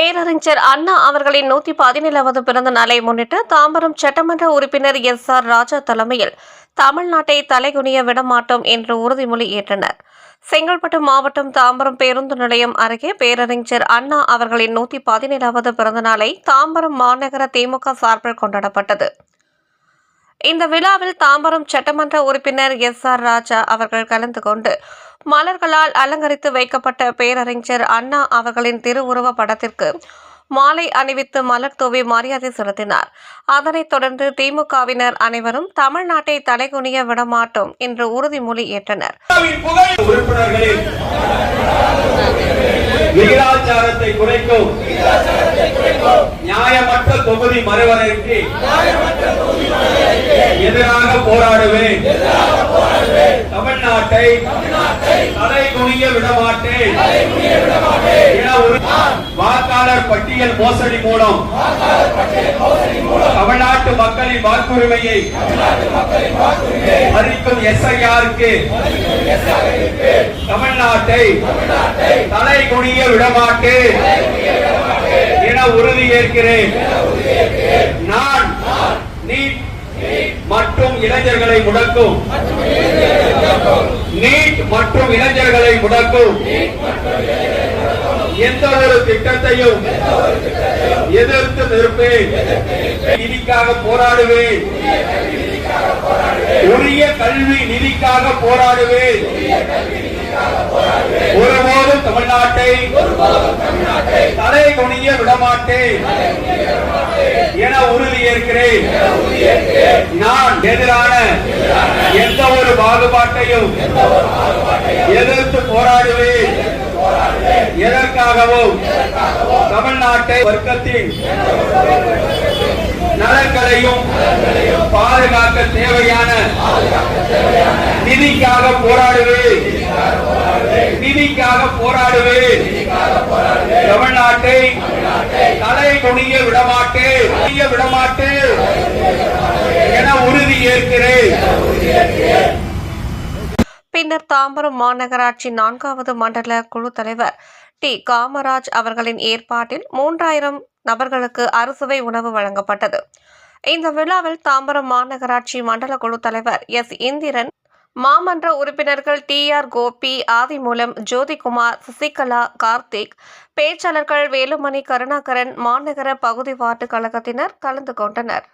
பேரறிஞர் அண்ணா அவர்களின் 117வது பிறந்த நாளை முன்னிட்டு தாம்பரம் சட்டமன்ற உறுப்பினர் எஸ்.ஆர். ராஜா தலைமையில் தமிழ்நாட்டை தலைகுனிய விடமாட்டோம் என்று உறுதிமொழி ஏற்றனர். செங்கல்பட்டு மாவட்டம் தாம்பரம் பேருந்து நிலையம் அருகே பேரறிஞர் அண்ணா அவர்களின் 117வது பிறந்த நாளை தாம்பரம் மாநகர திமுக சார்பில் கொண்டாடப்பட்டது. இந்த விழாவில் தாம்பரம் சட்டமன்ற உறுப்பினர் எஸ்.ஆர். ராஜா அவர்கள் கலந்து கொண்டு மலர்களால் அலங்கரித்து வைக்கப்பட்ட பேரறிஞர் அண்ணா அவர்களின் திருவுருவ படத்திற்கு மாலை அணிவித்து மலர் தூவி மரியாதை செலுத்தினார். அதனைத் தொடர்ந்து திமுகவினர் அனைவரும் தமிழ்நாட்டை தலைகுனிய விடமாட்டோம் என்று உறுதிமொழி ஏற்றனர். விகிதாச்சாரத்தை குறைக்கும் நியாயமற்ற தொகுதி மறுவரைக்கு எதிராக போராடுவேன். தமிழ்நாட்டை தலைகுனிய விடமாட்டேன். வாக்காளர் பட்டியல் மோசடி மூலம் தமிழ்நாட்டு மக்களின் வாக்குரிமையை மறிக்கும் எஸ்ஐஆருக்கு தமிழ்நாட்டை தலைகுனிய விடமாட்டேன் என உறுதி ஏற்கிறேன். நான் நீட் மற்றும் இளைஞர்களை முடக்கும் எந்த ஒரு திட்டத்தையும் எதிர்த்து நிற்பேன். நிதிக்காக போராடுவேன். உரிய கல்வி நிதிக்காக போராடுவேன். ஒருபோதும் தமிழ்நாட்டை தலைகுனிய விடமாட்டேன் என உறுதி ஏற்கிறேன். நான் எதிரான எந்த ஒரு பாகுபாட்டையும் எதிர்த்து போராடுவேன். எதற்காகவும் தமிழ்நாட்டை வர்க்கத்தின் நலன்களையும் பாதுகாக்க தேவையான நிதிக்காக போராடுவேன். தமிழ்நாட்டை தலைகுனிய விடமாட்டேன் என உறுதி ஏற்கிறேன். பின்னர் தாம்பரம் மாநகராட்சி 4வது மண்டல குழு தலைவர் டி. காமராஜ் அவர்களின் ஏற்பாட்டில் 3000 நபர்களுக்கு அறுசுவை உணவு வழங்கப்பட்டது. இந்த விழாவில் தாம்பரம் மாநகராட்சி மண்டல குழு தலைவர் எஸ். இந்திரன், மாமன்ற உறுப்பினர்கள் டி. ஆர். கோபி, ஆதிமூலம், ஜோதிகுமார், சசிகலா, கார்த்திக், பேச்சாளர்கள் வேலுமணி, கருணாகரன், மாநகர பகுதி வார்டு கழகத்தினர் கலந்து கொண்டனர்.